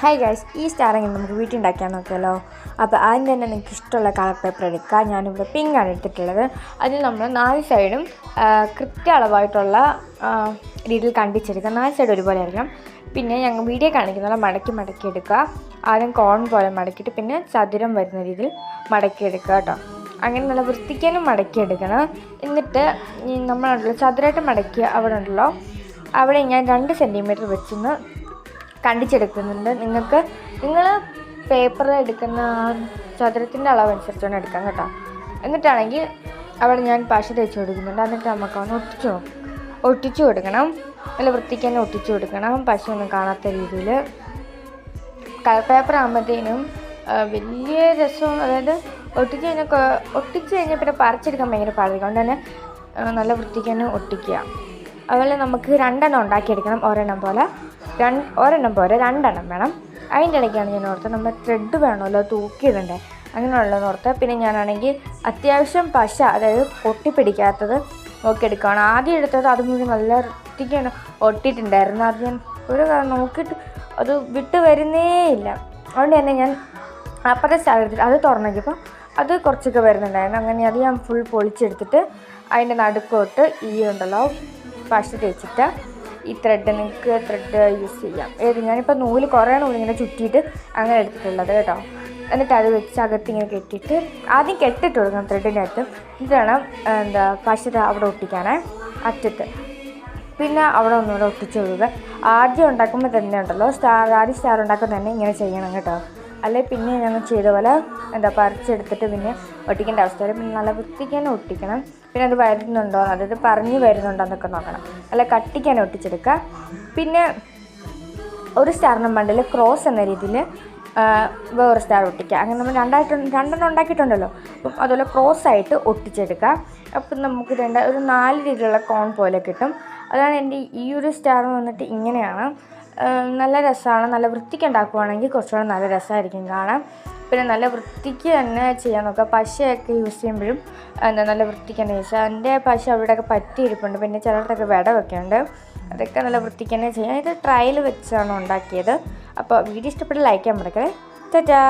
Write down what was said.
Hi guys, ഈ സ്റ്റാറെങ്കിൽ നമുക്ക് വീട്ടിലുണ്ടാക്കാൻ നോക്കിയാലോ. അപ്പോൾ ആദ്യം തന്നെ നിങ്ങൾക്ക് ഇഷ്ടമുള്ള കളർ പേപ്പർ എടുക്കുക. ഞാനിവിടെ പിങ്കാണ് എടുത്തിട്ടുള്ളത്. അതിൽ നമ്മൾ 4 സൈഡും കൃത്യ അളവായിട്ടുള്ള രീതിയിൽ കണ്ടിച്ചെടുക്കുക. 4 സൈഡ് ഒരുപോലെ ആയിരിക്കണം. പിന്നെ ഞങ്ങൾ വീഡിയോ കാണിക്കുന്ന മടക്കി എടുക്കുക. ആദ്യം കോൺ പോലെ മടക്കിയിട്ട് പിന്നെ ചതുരം വരുന്ന രീതിയിൽ മടക്കിയെടുക്കുക കേട്ടോ. അങ്ങനെ നല്ല വൃത്തിക്കാനും മടക്കിയെടുക്കണം. എന്നിട്ട് നമ്മളുണ്ടല്ലോ ചതുരമായിട്ട് മടക്കിയ അവിടെ ഉണ്ടല്ലോ, അവിടെ ഞാൻ 2 സെൻറ്റിമീറ്റർ വെച്ചൊന്ന് കണ്ടിച്ചെടുക്കുന്നുണ്ട്. നിങ്ങൾ പേപ്പർ എടുക്കുന്ന ചതുരത്തിൻ്റെ അളവനുസരിച്ചാണ് എടുക്കാം കേട്ടോ. എന്നിട്ടാണെങ്കിൽ അവിടെ ഞാൻ പശ തേച്ച് കൊടുക്കുന്നുണ്ട്. എന്നിട്ട് നമുക്കൊന്ന് ഒട്ടിച്ചു കൊടുക്കണം. നല്ല വൃത്തിക്ക് തന്നെ ഒട്ടിച്ചു കൊടുക്കണം, പശയൊന്നും കാണാത്ത രീതിയിൽ. കളർ പേപ്പർ ആകുമ്പോഴത്തേനും വലിയ രസം, അതായത് ഒട്ടിച്ച് കഴിഞ്ഞാൽ പിന്നെ പറിച്ചെടുക്കാൻ ഭയങ്കര പാടായിരിക്കും. അതുകൊണ്ട് തന്നെ നല്ല വൃത്തിക്ക് തന്നെ ഒട്ടിക്കുക. അതുപോലെ നമുക്ക് 2 എണ്ണം ഉണ്ടാക്കിയെടുക്കണം. ഒരെണ്ണം പോരെ 2 എണ്ണം വേണം. അതിൻ്റെ ഇടയ്ക്കാണ് ഞാൻ ഓർത്തത് നമ്മൾ ത്രെഡ് വേണമല്ലോ തൂക്കിയിടണ്ടേ, അങ്ങനെയുള്ളതെന്ന് ഓർത്ത്. പിന്നെ ഞാനാണെങ്കിൽ അത്യാവശ്യം പശ, അതായത് ഒട്ടിപ്പിടിക്കാത്തത് നോക്കിയെടുക്കുകയാണ്. ആദ്യം എടുത്തത് അത് മുഴുവൻ നല്ല വൃത്തിക്കാണ് ഒട്ടിയിട്ടുണ്ടായിരുന്നു. അത് ഞാൻ ഒരു നോക്കിയിട്ട് അത് വിട്ട് വരുന്നേ ഇല്ല. അതുകൊണ്ട് തന്നെ ഞാൻ അപ്പുറത്തെ സ്ഥലം എടുത്തിട്ട് അത് തുറന്നപ്പോൾ അത് കുറച്ചൊക്കെ വരുന്നുണ്ടായിരുന്നു. അങ്ങനെ അത് ഞാൻ ഫുൾ പൊളിച്ചെടുത്തിട്ട് അതിൻ്റെ നടുക്കോട്ട് ഈ ഉണ്ടല്ലോ പശ തേച്ചിട്ട് ഈ നിങ്ങൾക്ക് ത്രെഡ് യൂസ് ചെയ്യാം. ഞാനിപ്പോൾ കുറേ നൂലിങ്ങനെ ചുറ്റിയിട്ട് അങ്ങനെ എടുത്തിട്ടുള്ളത് കേട്ടോ. എന്നിട്ട് അത് വെച്ച് അകത്തിങ്ങനെ കെട്ടിയിട്ട് ആദ്യം കെട്ടിട്ട് കൊടുക്കണം ത്രെഡിൻ്റെ അകത്ത്. എന്നിട്ട് വേണം പശ അവിടെ ഒട്ടിക്കാനേ അറ്റത്ത്. പിന്നെ അവിടെ ഒന്നുകൂടെ ഒട്ടിച്ച് കൊടുക്കുക. ആദ്യം ഉണ്ടാക്കുമ്പോൾ തന്നെ ഉണ്ടല്ലോ ആദ്യം സ്റ്റാർ ഉണ്ടാക്കുമ്പോൾ തന്നെ ഇങ്ങനെ ചെയ്യണം കേട്ടോ. അല്ലെങ്കിൽ പിന്നെ ഞങ്ങൾ ചെയ്ത പോലെ പറിച്ചെടുത്തിട്ട് പിന്നെ ഒട്ടിക്കേണ്ട അവസ്ഥ വരും. പിന്നെ നല്ല വൃത്തിക്ക് തന്നെ ഒട്ടിക്കണം. പിന്നെ അത് വരുന്നുണ്ടോ, അതായത് പറഞ്ഞു വരുന്നുണ്ടോ എന്നൊക്കെ നോക്കണം. നല്ല കട്ടിക്ക് തന്നെ ഒട്ടിച്ചെടുക്കുക. പിന്നെ ഒരു സ്റ്റാറിൻ്റെ മണ്ടയിൽ ക്രോസ് എന്ന രീതിയിൽ വേറെ സ്റ്റാർ ഒട്ടിക്കുക. അങ്ങനെ നമ്മൾ 2 ഉണ്ടാക്കിയിട്ടുണ്ടല്ലോ, അപ്പം അതുപോലെ ക്രോസായിട്ട് ഒട്ടിച്ചെടുക്കുക. അപ്പം നമുക്ക് ഒരു 4 രീതിയിലുള്ള കോൺ പോലെ കിട്ടും. അതാണ് എൻ്റെ ഈ ഒരു സ്റ്റാർ വന്നിട്ട് ഇങ്ങനെയാണ്. നല്ല രസമാണ്. നല്ല വൃത്തിക്ക് ഉണ്ടാക്കുകയാണെങ്കിൽ കുറച്ചുകൂടെ നല്ല രസമായിരിക്കും കാണാൻ. പിന്നെ നല്ല വൃത്തിക്ക് തന്നെ ചെയ്യാൻ നോക്കുക. പശയൊക്കെ യൂസ് ചെയ്യുമ്പോഴും നല്ല വൃത്തിക്ക് തന്നെ യൂസ് ചെയ്യുക. എൻ്റെ പശ അവിടെയൊക്കെ പറ്റിയിരിപ്പുണ്ട്. പിന്നെ ചിലയിടത്തൊക്കെ വിടവൊക്കെ ഉണ്ട്. അതൊക്കെ നല്ല വൃത്തിക്ക് തന്നെ ചെയ്യാം. ഇത് ട്രയൽ വെച്ചാണ് ഉണ്ടാക്കിയത്. അപ്പോൾ വീഡിയോ ഇഷ്ടപ്പെട്ട് ലൈക്ക് ചെയ്യാൻ മറക്കല്ലേ. ടാറ്റാ.